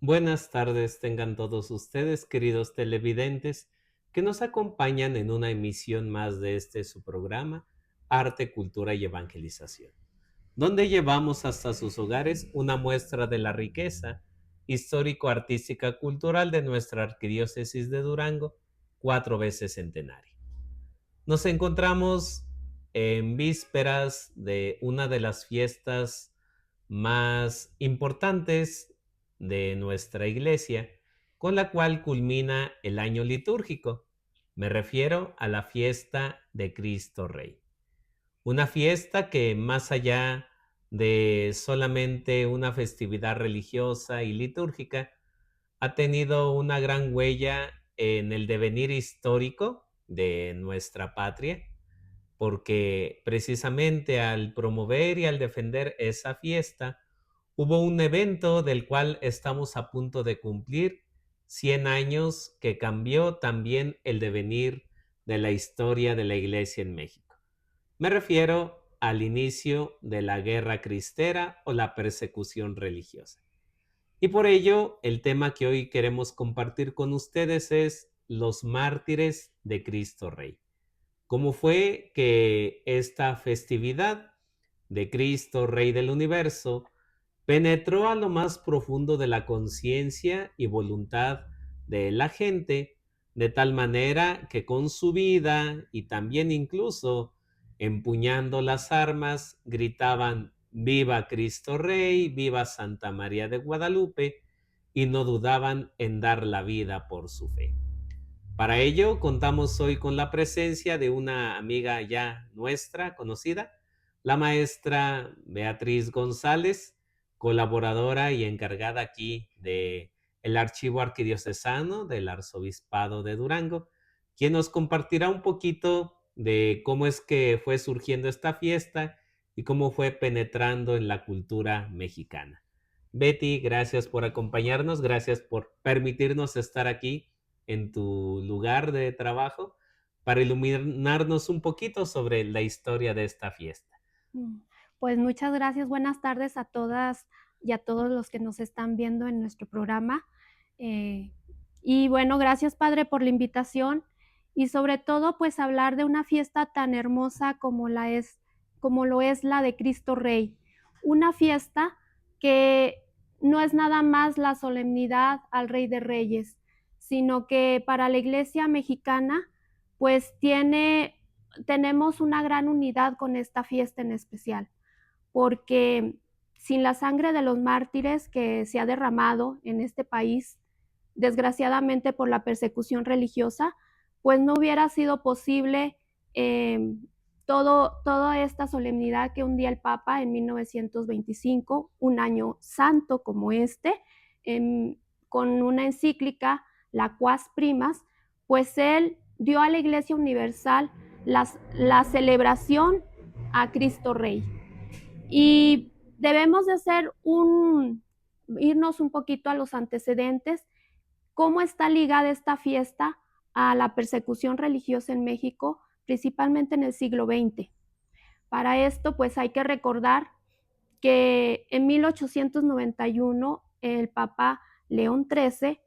Buenas tardes tengan todos ustedes, queridos televidentes, que nos acompañan en una emisión más de este su programa, Arte, Cultura y Evangelización, donde llevamos hasta sus hogares una muestra de la riqueza histórico-artística cultural de nuestra arquidiócesis de Durango, 4 veces centenaria. Nos encontramos en vísperas de una de las fiestas más importantes de nuestra iglesia, con la cual culmina el año litúrgico. Me refiero a la fiesta de Cristo Rey. Una fiesta que más allá de solamente una festividad religiosa y litúrgica, ha tenido una gran huella en el devenir histórico de nuestra patria, porque precisamente al promover y al defender esa fiesta, hubo un evento del cual estamos a punto de cumplir 100 años que cambió también el devenir de la historia de la Iglesia en México. Me refiero al inicio de la Guerra Cristera o la persecución religiosa. Y por ello, el tema que hoy queremos compartir con ustedes es los mártires de Cristo Rey. ¿Cómo fue que esta festividad de Cristo, Rey del Universo, penetró a lo más profundo de la conciencia y voluntad de la gente, de tal manera que con su vida y también incluso empuñando las armas, gritaban viva Cristo Rey, viva Santa María de Guadalupe, y no dudaban en dar la vida por su fe? Para ello, contamos hoy con la presencia de una amiga ya nuestra, conocida, la maestra Beatriz González, colaboradora y encargada aquí de el Archivo Arquidiocesano del Arzobispado de Durango, quien nos compartirá un poquito de cómo es que fue surgiendo esta fiesta y cómo fue penetrando en la cultura mexicana. Betty, gracias por acompañarnos, gracias por permitirnos estar aquí en tu lugar de trabajo para iluminarnos un poquito sobre la historia de esta fiesta. Mm, Pues muchas gracias, buenas tardes a todas y a todos los que nos están viendo en nuestro programa. Eh, y bueno, gracias Padre por la invitación y sobre todo pues hablar de una fiesta tan hermosa como lo es la de Cristo Rey. Una fiesta que no es nada más la solemnidad al Rey de Reyes, sino que para la Iglesia mexicana pues tenemos una gran unidad con esta fiesta en especial, porque sin la sangre de los mártires que se ha derramado en este país, desgraciadamente por la persecución religiosa, pues no hubiera sido posible eh, toda esta solemnidad que un día el Papa en 1925, un año santo como este, con una encíclica, la Quas Primas, pues él dio a la Iglesia Universal la celebración a Cristo Rey. Y debemos de irnos un poquito a los antecedentes, cómo está ligada esta fiesta a la persecución religiosa en México, principalmente en el siglo XX. Para esto, pues hay que recordar que en 1891 el Papa León XIII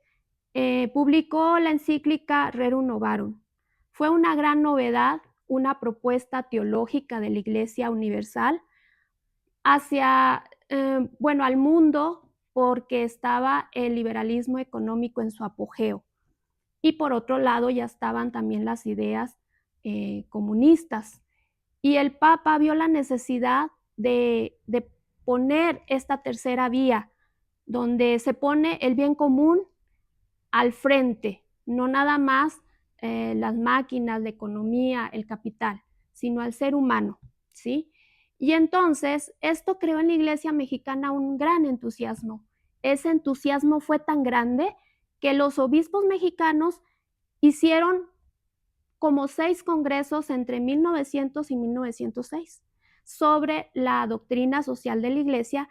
publicó la encíclica Rerum Novarum. Fue una gran novedad, una propuesta teológica de la Iglesia Universal hacia, bueno, al mundo, porque estaba el liberalismo económico en su apogeo. Y por otro lado ya estaban también las ideas comunistas. Y el Papa vio la necesidad de poner esta tercera vía, donde se pone el bien común al frente, no nada más las máquinas, la economía, el capital, sino al ser humano, ¿sí? Y entonces esto creó en la Iglesia mexicana un gran entusiasmo. Ese entusiasmo fue tan grande que los obispos mexicanos hicieron como 6 congresos entre 1900 y 1906 sobre la doctrina social de la Iglesia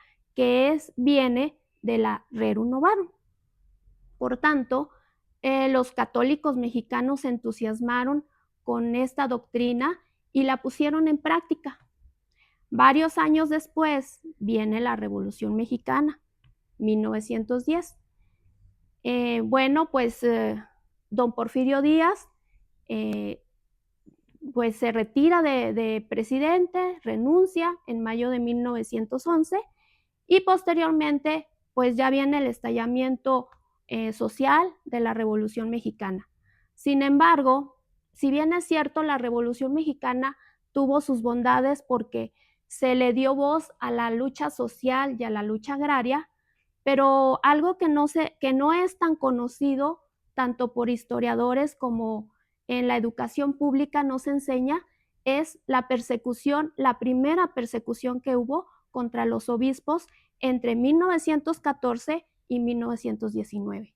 viene de la Rerum Novarum. Por tanto, los católicos mexicanos se entusiasmaron con esta doctrina y la pusieron en práctica. Varios años después viene la Revolución Mexicana, 1910, Bueno, pues don Porfirio Díaz eh, pues se retira de presidente, renuncia en mayo de 1911 y posteriormente pues ya viene el estallamiento social de la Revolución Mexicana. Sin embargo, si bien es cierto, la Revolución Mexicana tuvo sus bondades porque se le dio voz a la lucha social y a la lucha agraria, pero algo que no es tan conocido tanto por historiadores como en la educación pública no se enseña es la persecución, la primera persecución que hubo contra los obispos entre 1914 y 1919.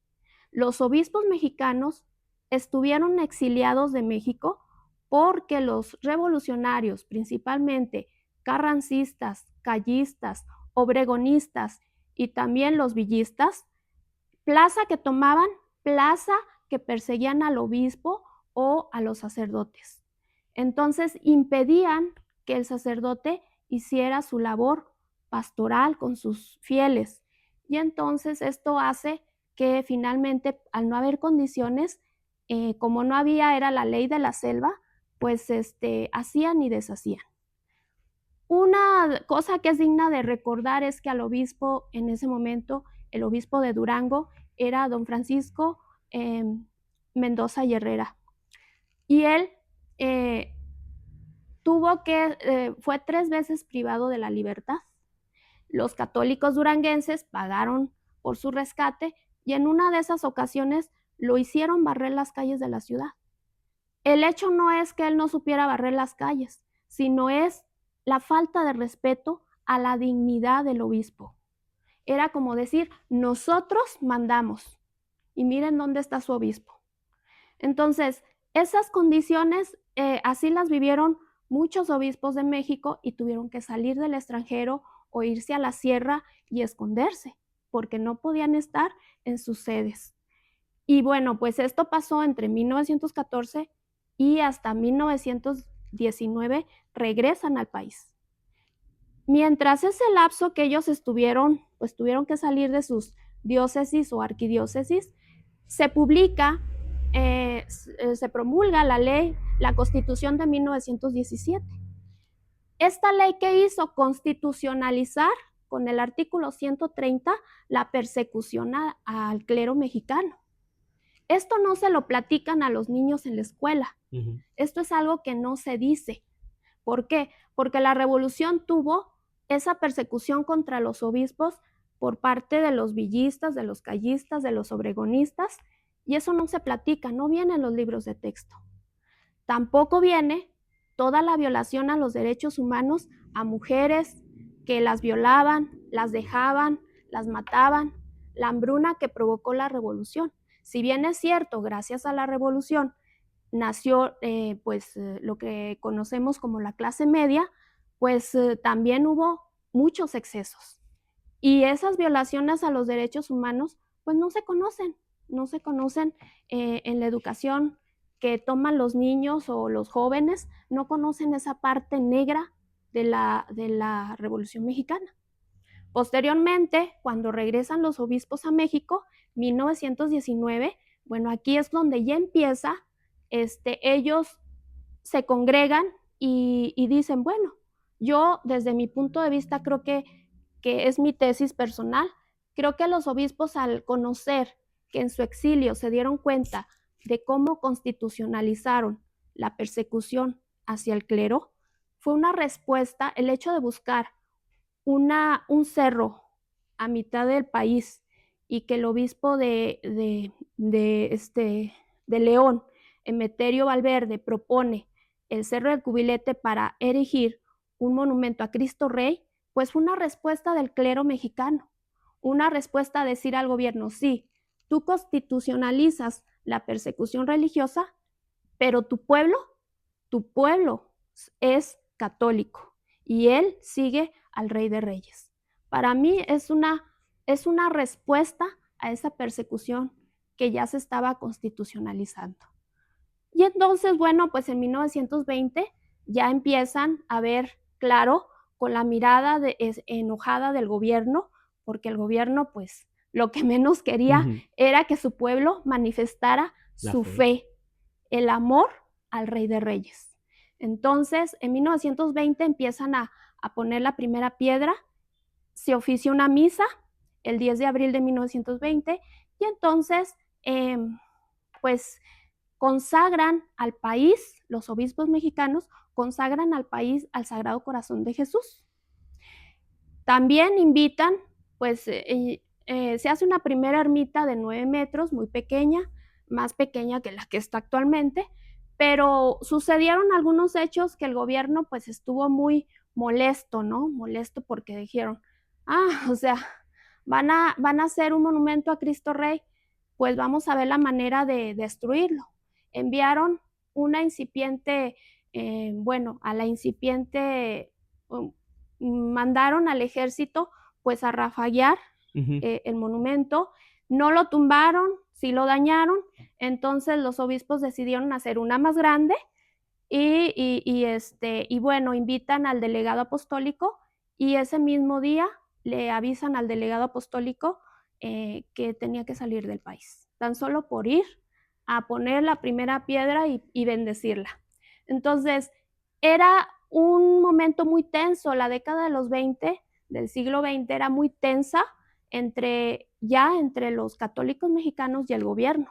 Los obispos mexicanos estuvieron exiliados de México porque los revolucionarios, principalmente carrancistas, callistas, obregonistas y también los villistas, plaza que tomaban, plaza que perseguían al obispo o a los sacerdotes. Entonces impedían que el sacerdote hiciera su labor pastoral con sus fieles. Y entonces esto hace que finalmente, al no haber condiciones, como no había, era la ley de la selva, pues hacían y deshacían. Una cosa que es digna de recordar es que al obispo en ese momento, el obispo de Durango, era don Francisco Mendoza y Herrera. Y él fue 3 veces privado de la libertad. Los católicos duranguenses pagaron por su rescate y en una de esas ocasiones lo hicieron barrer las calles de la ciudad. El hecho no es que él no supiera barrer las calles, sino es la falta de respeto a la dignidad del obispo. Era como decir, nosotros mandamos y miren dónde está su obispo. Entonces, esas condiciones así las vivieron muchos obispos de México y tuvieron que salir del extranjero o irse a la sierra y esconderse, porque no podían estar en sus sedes. Y bueno, pues esto pasó entre 1914 y hasta 1919 regresan al país. Mientras ese lapso que ellos estuvieron, pues tuvieron que salir de sus diócesis o arquidiócesis, se publica, se promulga la ley, la Constitución de 1917. Esta ley que hizo constitucionalizar con el artículo 130 la persecución al clero mexicano. Esto no se lo platican a los niños en la escuela. Esto es algo que no se dice. ¿Por qué? Porque la revolución tuvo esa persecución contra los obispos por parte de los villistas, de los callistas, de los obregonistas, y eso no se platica, no viene en los libros de texto. Tampoco viene toda la violación a los derechos humanos a mujeres que las violaban, las dejaban, las mataban, la hambruna que provocó la revolución. Si bien es cierto, gracias a la revolución nació lo que conocemos como la clase media, pues también hubo muchos excesos. Y esas violaciones a los derechos humanos, pues no se conocen, no se conocen en la educación que toman los niños o los jóvenes, no conocen esa parte negra de la Revolución Mexicana. Posteriormente, cuando regresan los obispos a México, 1919, bueno, aquí es donde ya empieza, ellos se congregan y dicen, bueno, yo desde mi punto de vista creo que es mi tesis personal, creo que los obispos al conocer que en su exilio se dieron cuenta de cómo constitucionalizaron la persecución hacia el clero, fue una respuesta, el hecho de buscar un cerro a mitad del país y que el obispo de León, Emeterio Valverde, propone el Cerro del Cubilete para erigir un monumento a Cristo Rey, pues fue una respuesta del clero mexicano, una respuesta a decir al gobierno, sí, tú constitucionalizas la persecución religiosa, pero tu pueblo es católico y él sigue al Rey de Reyes. Para mí es una respuesta a esa persecución que ya se estaba constitucionalizando. Y entonces, bueno, pues en 1920 ya empiezan a ver claro con la mirada enojada del gobierno, porque el gobierno pues lo que menos quería era que su pueblo manifestara su fe, el amor al Rey de Reyes. Entonces, en 1920 empiezan a poner la primera piedra, se oficia una misa el 10 de abril de 1920 y entonces, pues consagran al país, los obispos mexicanos consagran al país al Sagrado Corazón de Jesús. También invitan, pues se hace una primera ermita de 9 metros, muy pequeña, más pequeña que la que está actualmente, pero sucedieron algunos hechos que el gobierno pues estuvo muy molesto, ¿no? Molesto porque dijeron, o sea, van a hacer un monumento a Cristo Rey, pues vamos a ver la manera de destruirlo. Enviaron una incipiente, a la incipiente, mandaron al ejército pues a rafaguear el monumento, no lo tumbaron, sí lo dañaron, entonces los obispos decidieron hacer una más grande y bueno, invitan al delegado apostólico y ese mismo día le avisan al delegado apostólico que tenía que salir del país, tan solo por ir a poner la primera piedra y bendecirla. Entonces, era un momento muy tenso, la década de los 20, del siglo XX era muy tensa entre los católicos mexicanos y el gobierno.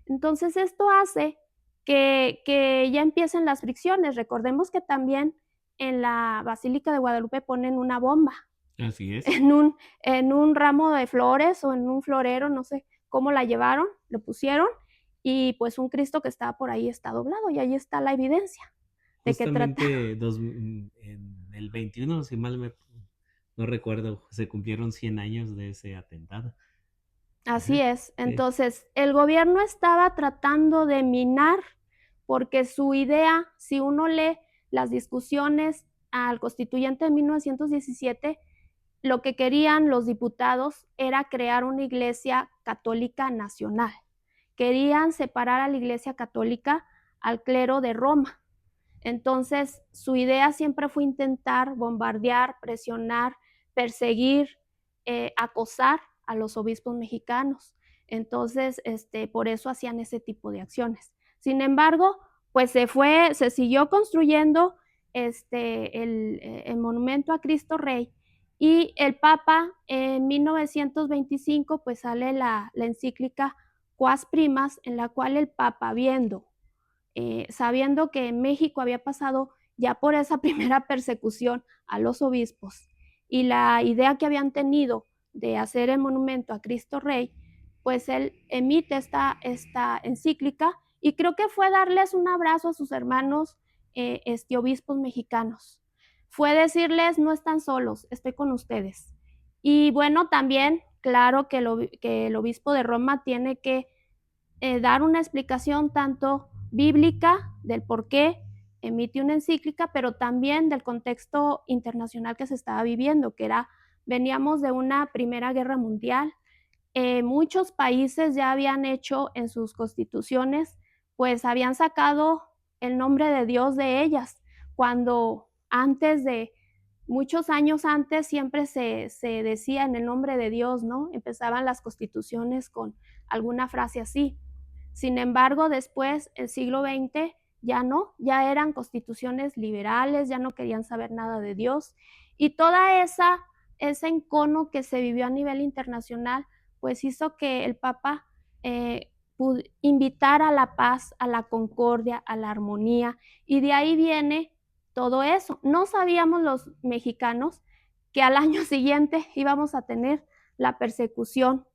Entonces, esto hace que ya empiecen las fricciones. Recordemos que también en la Basílica de Guadalupe ponen una bomba. Así es. En un ramo de flores o en un florero, no sé cómo la llevaron, lo pusieron, y pues un Cristo que estaba por ahí está doblado, y ahí está la evidencia de que Justamente en el 21, si mal no recuerdo, se cumplieron 100 años de ese atentado. Así es. Sí. Entonces, el gobierno estaba tratando de minar, porque su idea, si uno lee las discusiones al constituyente de 1917, lo que querían los diputados era crear una iglesia católica nacional. Querían separar a la iglesia católica al clero de Roma. Entonces, su idea siempre fue intentar bombardear, presionar, perseguir, acosar a los obispos mexicanos. Entonces, por eso hacían ese tipo de acciones. Sin embargo, pues se siguió construyendo el monumento a Cristo Rey, y el Papa en 1925 pues sale la encíclica Quas Primas, en la cual el Papa, sabiendo que México había pasado ya por esa primera persecución a los obispos y la idea que habían tenido de hacer el monumento a Cristo Rey, pues él emite esta encíclica, y creo que fue darles un abrazo a sus hermanos obispos mexicanos. Fue decirles, no están solos, estoy con ustedes. Y bueno, también, claro que el obispo de Roma tiene que dar una explicación tanto bíblica del por qué emite una encíclica, pero también del contexto internacional que se estaba viviendo, veníamos de una Primera Guerra Mundial. Muchos países ya habían hecho en sus constituciones, pues habían sacado el nombre de Dios de ellas, cuando muchos años antes siempre se decía en el nombre de Dios, ¿no? Empezaban las constituciones con alguna frase así. Sin embargo, después, el siglo XX, ya no, ya eran constituciones liberales, ya no querían saber nada de Dios, y toda ese encono que se vivió a nivel internacional, pues hizo que el Papa invitara a la paz, a la concordia, a la armonía, y de ahí viene todo eso. No sabíamos los mexicanos que al año siguiente íbamos a tener la persecución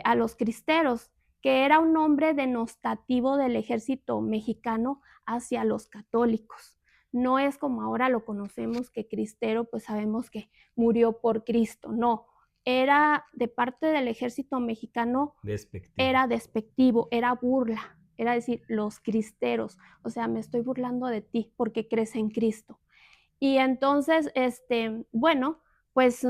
a los cristeros, que era un nombre denostativo del ejército mexicano hacia los católicos. No es como ahora lo conocemos, que cristero, pues sabemos que murió por Cristo. No, era de parte del ejército mexicano, era despectivo, era burla, era decir, los cristeros, o sea, me estoy burlando de ti porque crees en Cristo. Y entonces, bueno, pues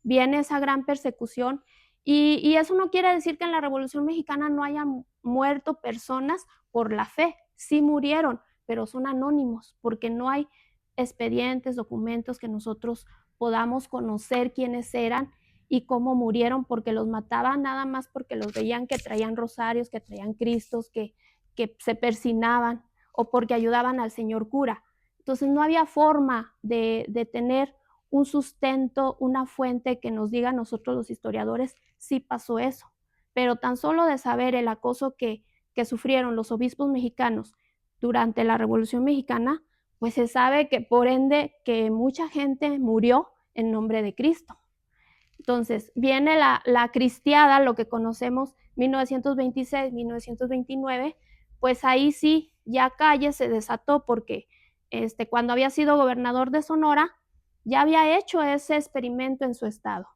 viene esa gran persecución, y eso no quiere decir que en la Revolución Mexicana no hayan muerto personas por la fe. Sí murieron, pero son anónimos, porque no hay expedientes, documentos que nosotros podamos conocer quiénes eran. y cómo murieron, porque los mataban nada más porque los veían que traían rosarios, que traían cristos, que se persinaban o porque ayudaban al señor cura. Entonces no había forma de tener un sustento, una fuente que nos diga a nosotros los historiadores si pasó eso. Pero tan solo de saber el acoso que sufrieron los obispos mexicanos durante la Revolución Mexicana, pues se sabe que por ende que mucha gente murió en nombre de Cristo. Entonces viene la cristiada, lo que conocemos 1926, 1929, pues ahí sí, ya Calles se desató porque cuando había sido gobernador de Sonora, ya había hecho ese experimento en su estado.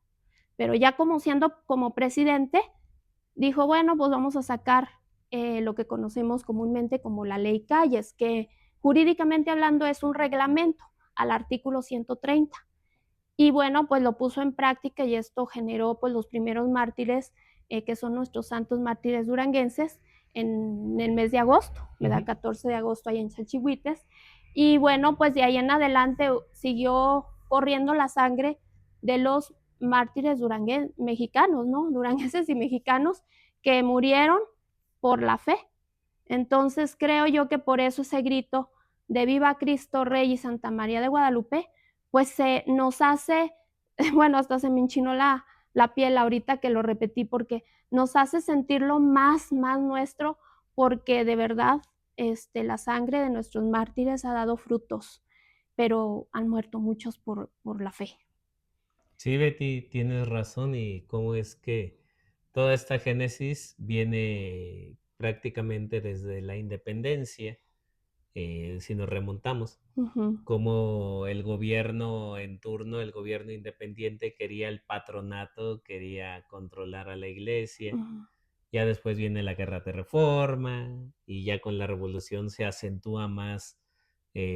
Pero ya como siendo como presidente, dijo, bueno, pues vamos a sacar lo que conocemos comúnmente como la ley Calles, que jurídicamente hablando es un reglamento al artículo 130. Y bueno, pues lo puso en práctica y esto generó pues los primeros mártires, que son nuestros santos mártires duranguenses, en el mes de agosto, ¿verdad? 14 de agosto ahí en Chalchihuites. Y bueno, pues de ahí en adelante siguió corriendo la sangre de los mártires mexicanos, ¿no? Duranguenses y mexicanos que murieron por la fe. Entonces creo yo que por eso ese grito de Viva Cristo Rey y Santa María de Guadalupe, pues se nos hace, bueno, hasta se me enchinó la piel ahorita que lo repetí, porque nos hace sentirlo más nuestro, porque de verdad la sangre de nuestros mártires ha dado frutos, pero han muerto muchos por la fe. Sí, Betty, tienes razón y cómo es que toda esta génesis viene prácticamente desde la independencia, si nos remontamos, Ujú, como el gobierno en turno, el gobierno independiente quería el patronato, quería controlar a la iglesia. ujú. Ya después viene la guerra de reforma y ya con la revolución se acentúa más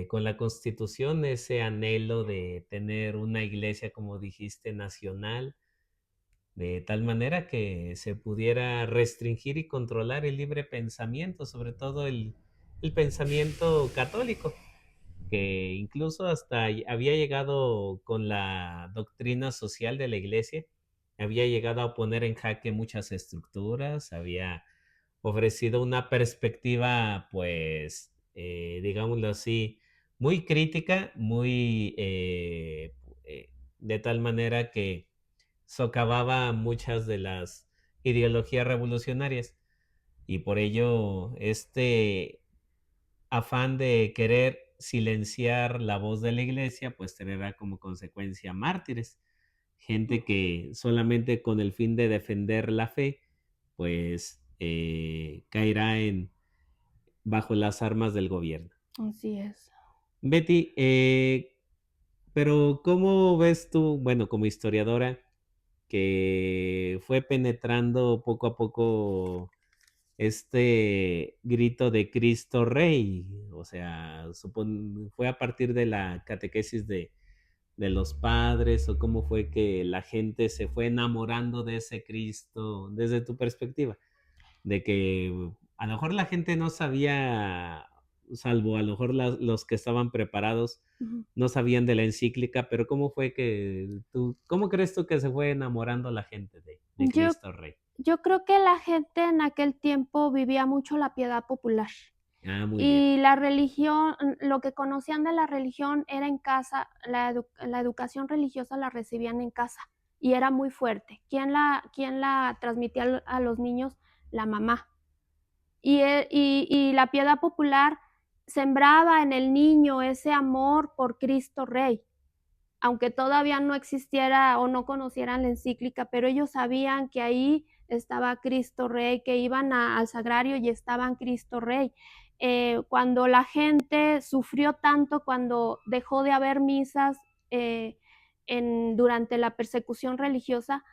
con la constitución ese anhelo de tener una iglesia, como dijiste, nacional, de tal manera que se pudiera restringir y controlar el libre pensamiento, sobre todo el pensamiento católico, que incluso hasta había llegado con la doctrina social de la iglesia, había llegado a poner en jaque muchas estructuras, había ofrecido una perspectiva, pues, digámoslo así, muy crítica, muy, de tal manera que socavaba muchas de las ideologías revolucionarias y por ello este afán de querer silenciar la voz de la iglesia, pues tendrá como consecuencia mártires, gente que solamente con el fin de defender la fe, pues caerá bajo las armas del gobierno. Así es. Betty, pero ¿cómo ves tú, bueno, como historiadora, que fue penetrando poco a poco este grito de Cristo Rey? O sea, ¿fue a partir de la catequesis de los padres o cómo fue que la gente se fue enamorando de ese Cristo desde tu perspectiva? De que a lo mejor la gente no sabía, salvo a lo mejor los que estaban preparados, Ujú. no sabían de la encíclica, pero ¿cómo fue que cómo crees tú que se fue enamorando la gente de Yo Cristo Rey? Yo creo que la gente en aquel tiempo vivía mucho la piedad popular Ah, muy bien. y la religión, lo que conocían de la religión era en casa, la educación religiosa la recibían en casa y era muy fuerte. ¿Quién la transmitía a los niños? La mamá. Y la piedad popular sembraba en el niño ese amor por Cristo Rey, aunque todavía no existiera o no conocieran la encíclica, pero ellos sabían que ahí estaba Cristo Rey, que iban al sagrario y estaban Cristo Rey. Cuando la gente sufrió tanto, cuando dejó de haber misas durante la persecución religiosa,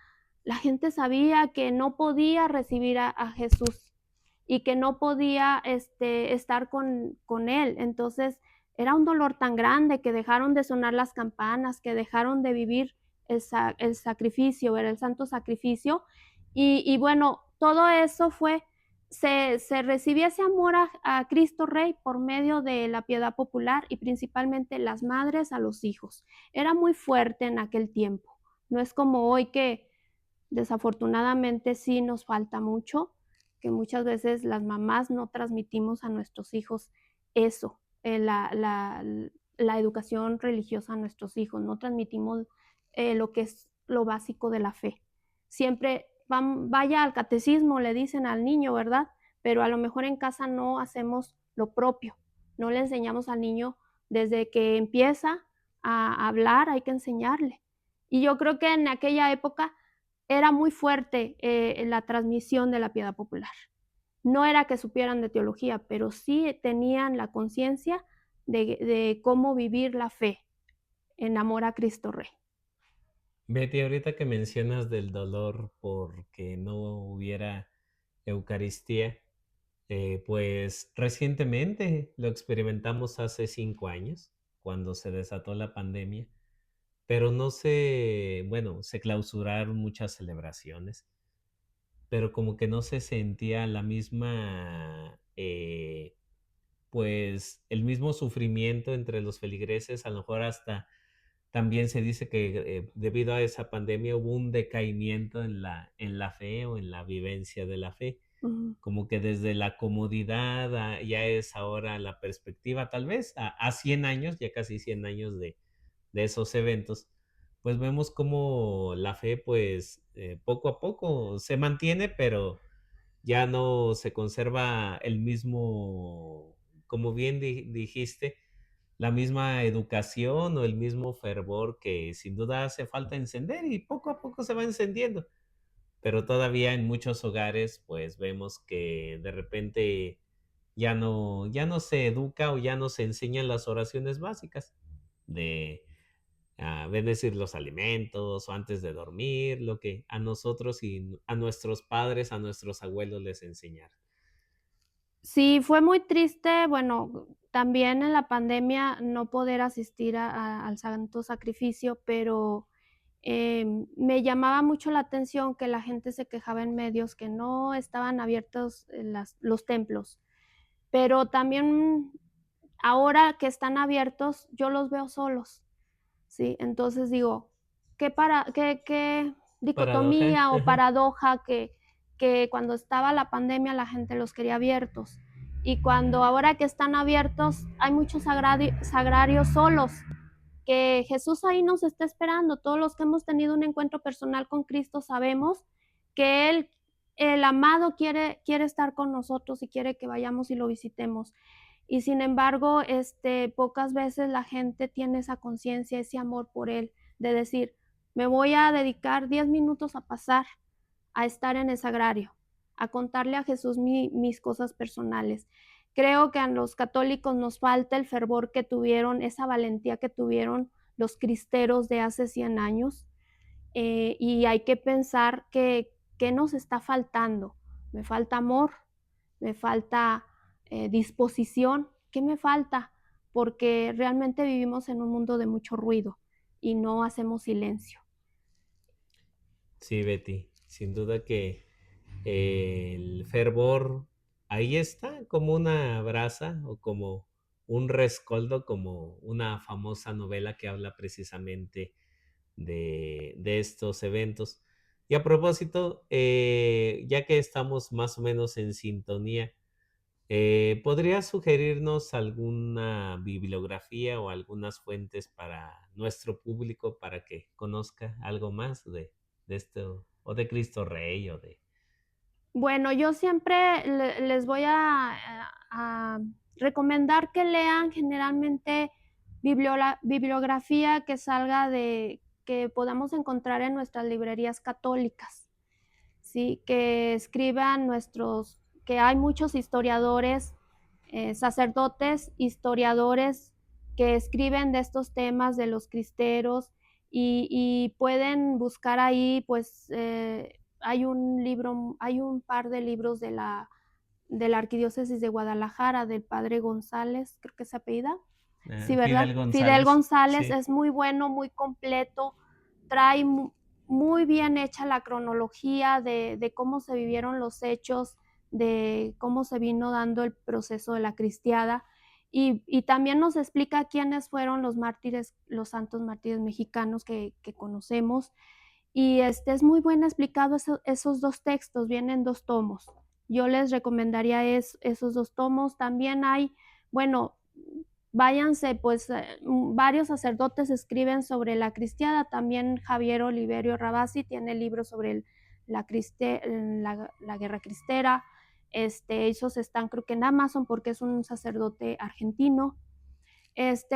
la gente sabía que no podía recibir a Jesús y que no podía estar con él. Entonces, era un dolor tan grande que dejaron de sonar las campanas, que dejaron de vivir el sacrificio, era el santo sacrificio. Y bueno, todo eso se recibía ese amor a Cristo Rey por medio de la piedad popular y principalmente las madres a los hijos. Era muy fuerte en aquel tiempo. No es como hoy Desafortunadamente sí nos falta mucho, que muchas veces las mamás no transmitimos a nuestros hijos eso, la educación religiosa a nuestros hijos, no transmitimos lo que es lo básico de la fe. Siempre vaya al catecismo, le dicen al niño, ¿verdad? Pero a lo mejor en casa no hacemos lo propio, no le enseñamos al niño desde que empieza a hablar, hay que enseñarle. Y yo creo que en aquella época era muy fuerte la transmisión de la piedad popular. No era que supieran de teología, pero sí tenían la conciencia de cómo vivir la fe en amor a Cristo Rey. Betty, ahorita que mencionas del dolor porque no hubiera Eucaristía, pues recientemente lo experimentamos hace 5 años, cuando se desató la pandemia, pero no se, bueno, se clausuraron muchas celebraciones, pero como que no se sentía la misma, pues el mismo sufrimiento entre los feligreses, a lo mejor hasta también se dice que debido a esa pandemia hubo un decaimiento en la fe o en la vivencia de la fe, Ujú. como que desde la comodidad ya es ahora la perspectiva, tal vez a 100 años, ya casi 100 años de esos eventos, pues vemos como la fe pues poco a poco se mantiene, pero ya no se conserva el mismo, como bien dijiste, la misma educación o el mismo fervor que sin duda hace falta encender y poco a poco se va encendiendo. Pero todavía en muchos hogares pues vemos que de repente ya no se educa o ya no se enseñan las oraciones básicas de bendecir los alimentos o antes de dormir, lo que a nosotros y a nuestros padres, a nuestros abuelos les enseñaron. Sí, fue muy triste, bueno, también en la pandemia no poder asistir al santo sacrificio, pero me llamaba mucho la atención que la gente se quejaba en medios que no estaban abiertos los templos, pero también ahora que están abiertos, yo los veo solos, ¿sí? Entonces digo, qué Paradoja. dicotomía o paradoja que cuando estaba la pandemia la gente los quería abiertos y cuando ahora que están abiertos hay muchos sagrarios solos, que Jesús ahí nos está esperando. Todos los que hemos tenido un encuentro personal con Cristo sabemos que Él, el amado, quiere estar con nosotros y quiere que vayamos y lo visitemos. Y sin embargo, pocas veces la gente tiene esa conciencia, ese amor por Él, de decir, me voy a dedicar 10 minutos a pasar, a estar en el sagrario, a contarle a Jesús mis cosas personales. Creo que a los católicos nos falta el fervor que tuvieron, esa valentía que tuvieron los cristeros de hace 100 años, y hay que pensar que, ¿qué nos está faltando? Me falta amor, me falta disposición, ¿qué me falta? Porque realmente vivimos en un mundo de mucho ruido y no hacemos silencio. Sí, Betty, sin duda que el fervor ahí está como una brasa o como un rescoldo, como una famosa novela que habla precisamente de estos eventos. Y a propósito, ya que estamos más o menos en sintonía, ¿podrías sugerirnos alguna bibliografía o algunas fuentes para nuestro público para que conozca algo más de esto, o de Cristo Rey, o de... Bueno, yo siempre les voy a recomendar que lean generalmente bibliografía que salga que podamos encontrar en nuestras librerías católicas, ¿sí? Que escriban que hay muchos historiadores, sacerdotes, historiadores que escriben de estos temas de los cristeros y pueden buscar ahí, pues, hay un par de libros de la Arquidiócesis de Guadalajara, del padre González, creo que se apellida. Sí, ¿verdad? Fidel Fidel González, González sí. es muy bueno, muy completo, trae muy bien hecha la cronología de cómo se vivieron los hechos, de cómo se vino dando el proceso de la cristiada. Y también nos explica quiénes fueron los mártires, los santos mártires mexicanos que conocemos y es muy bueno explicado esos dos textos, vienen 2 tomos. Yo les recomendaría esos 2 tomos. También hay, bueno, váyanse, pues, varios sacerdotes escriben sobre la cristiada, también Javier Oliverio Rabasi tiene libros sobre la guerra cristera, esos están creo que en Amazon porque es un sacerdote argentino.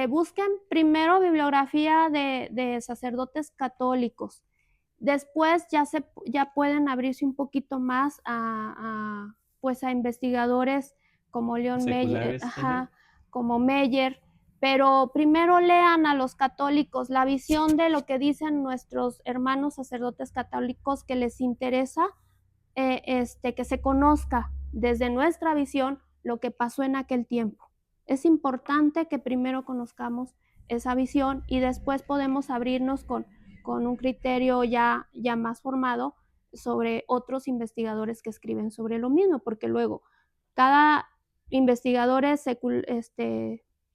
Busquen primero bibliografía de sacerdotes católicos. Después ya pueden abrirse un poquito más pues a investigadores como Leon Meyer, Seculares, ajá. como Meyer, pero primero lean a los católicos la visión de lo que dicen nuestros hermanos sacerdotes católicos que les interesa, que se conozca desde nuestra visión lo que pasó en aquel tiempo. Es importante que primero conozcamos esa visión y después podemos abrirnos con un criterio ya más formado sobre otros investigadores que escriben sobre lo mismo, porque luego cada investigadores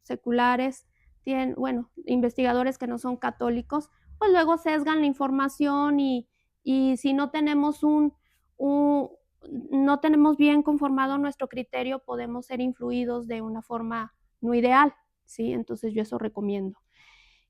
seculares tienen, bueno, investigadores que no son católicos, pues luego sesgan la información y si no tenemos no tenemos bien conformado nuestro criterio, podemos ser influidos de una forma no ideal, ¿sí? Entonces yo eso recomiendo.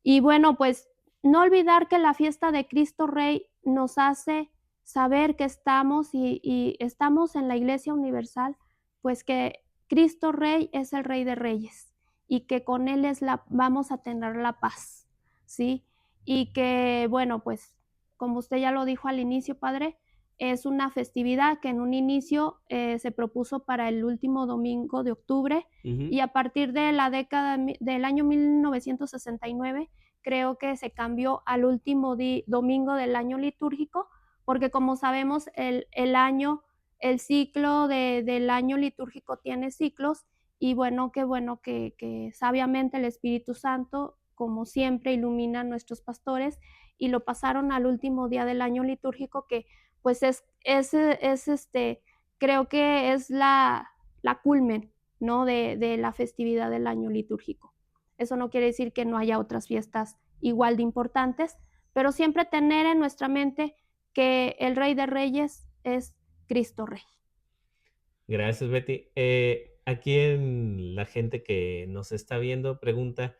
Y bueno, pues no olvidar que la fiesta de Cristo Rey nos hace saber que estamos y estamos en la Iglesia Universal, pues que Cristo Rey es el Rey de Reyes y que con Él vamos a tener la paz, ¿sí? Y que, bueno, pues como usted ya lo dijo al inicio, Padre, es una festividad que en un inicio se propuso para el último domingo de octubre y a partir de la década del año 1969 creo que se cambió al último domingo del año litúrgico, porque como sabemos el ciclo del año litúrgico tiene ciclos y bueno que sabiamente el Espíritu Santo, como siempre, ilumina a nuestros pastores y lo pasaron al último día del año litúrgico que pues creo que es la culmen, ¿no? De la festividad del año litúrgico. Eso no quiere decir que no haya otras fiestas igual de importantes, pero siempre tener en nuestra mente que el Rey de Reyes es Cristo Rey. Gracias, Betty. Aquí en la gente que nos está viendo pregunta,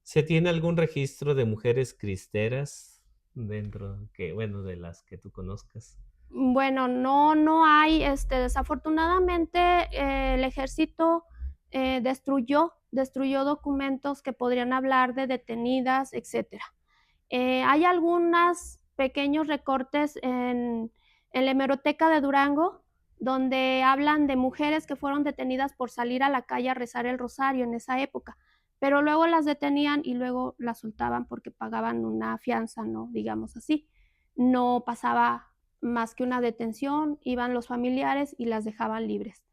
¿se tiene algún registro de mujeres cristeras dentro que, bueno, de las que tú conozcas? Bueno, no hay, desafortunadamente el ejército destruyó documentos que podrían hablar de detenidas, etcétera. Hay algunos pequeños recortes en la hemeroteca de Durango, donde hablan de mujeres que fueron detenidas por salir a la calle a rezar el rosario en esa época, pero luego las detenían y luego las soltaban porque pagaban una fianza, ¿no? Digamos así. No pasaba más que una detención, iban los familiares y las dejaban libres.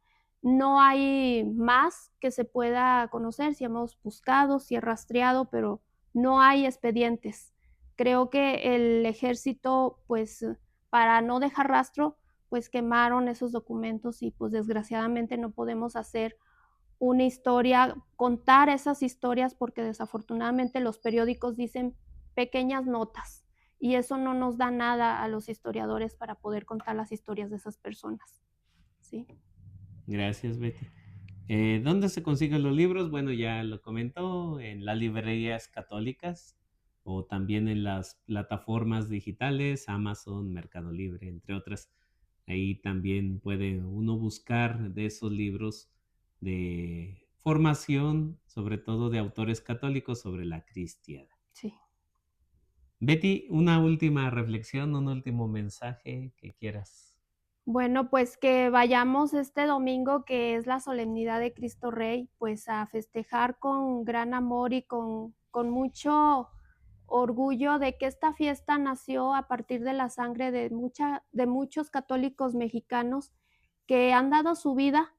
No hay más que se pueda conocer, si hemos buscado, si he rastreado, pero no hay expedientes. Creo que el ejército, pues, para no dejar rastro, pues quemaron esos documentos y pues desgraciadamente no podemos hacer una historia, contar esas historias porque desafortunadamente los periódicos dicen pequeñas notas y eso no nos da nada a los historiadores para poder contar las historias de esas personas. ¿Sí? Gracias, Betty. ¿Dónde se consiguen los libros? Bueno, ya lo comentó, en las librerías católicas o también en las plataformas digitales, Amazon, Mercado Libre, entre otras. Ahí también puede uno buscar de esos libros de formación, sobre todo de autores católicos sobre la cristiada. Sí. Betty, una última reflexión, un último mensaje que quieras. Bueno, pues que vayamos este domingo, que es la solemnidad de Cristo Rey, pues a festejar con gran amor y con mucho orgullo de que esta fiesta nació a partir de la sangre de muchos católicos mexicanos que han dado su vida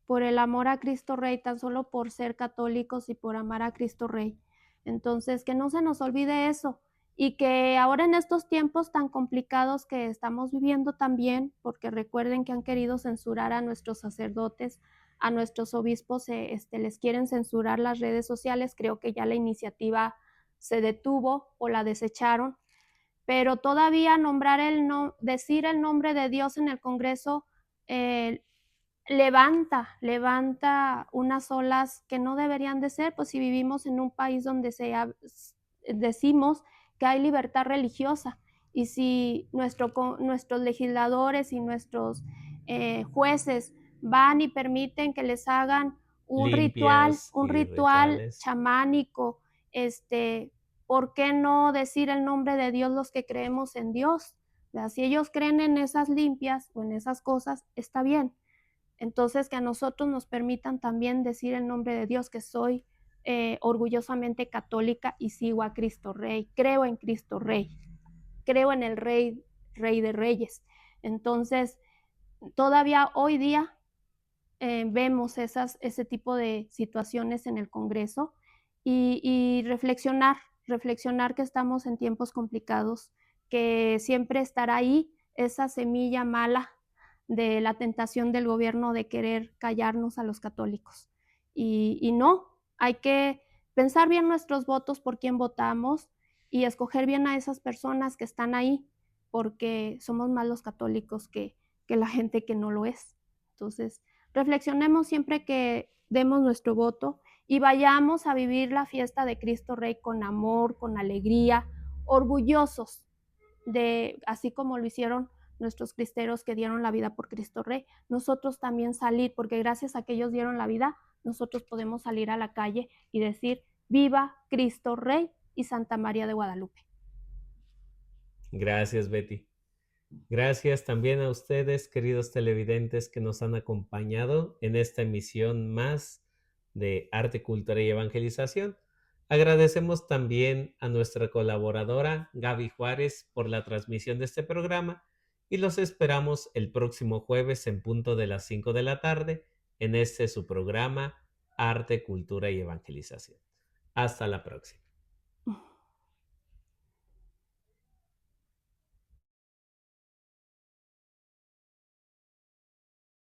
por el amor a Cristo Rey, tan solo por ser católicos y por amar a Cristo Rey. Entonces, que no se nos olvide eso y que ahora en estos tiempos tan complicados que estamos viviendo también, porque recuerden que han querido censurar a nuestros sacerdotes, a nuestros obispos, les quieren censurar las redes sociales, creo que ya la iniciativa se detuvo o la desecharon, pero todavía decir el nombre de Dios en el Congreso eh, levanta unas olas que no deberían de ser, pues si vivimos en un país donde decimos que hay libertad religiosa y si nuestros legisladores y nuestros jueces van y permiten que les hagan Limpias un y ritual rituales. chamánico, ¿por qué no decir el nombre de Dios los que creemos en Dios? Si ellos creen en esas limpias o en esas cosas, está bien. Entonces, que a nosotros nos permitan también decir el nombre de Dios, que soy orgullosamente católica y sigo a Cristo Rey, creo en Cristo Rey, creo en el Rey, Rey de Reyes. Entonces, todavía hoy día vemos ese tipo de situaciones en el Congreso y reflexionar que estamos en tiempos complicados, que siempre estará ahí esa semilla mala de la tentación del gobierno de querer callarnos a los católicos. Y no, hay que pensar bien nuestros votos por quién votamos y escoger bien a esas personas que están ahí, porque somos más los católicos que la gente que no lo es. Entonces, reflexionemos siempre que demos nuestro voto y vayamos a vivir la fiesta de Cristo Rey con amor, con alegría, orgullosos de, así como lo hicieron nuestros cristeros que dieron la vida por Cristo Rey, nosotros también salir, porque gracias a que ellos dieron la vida, nosotros podemos salir a la calle y decir, viva Cristo Rey y Santa María de Guadalupe. Gracias, Betty. Gracias también a ustedes, queridos televidentes, que nos han acompañado en esta emisión más de Arte, Cultura y Evangelización. Agradecemos también a nuestra colaboradora Gaby Juárez por la transmisión de este programa y los esperamos el próximo jueves en punto de las 5 de la tarde en este su programa Arte, Cultura y Evangelización. Hasta la próxima.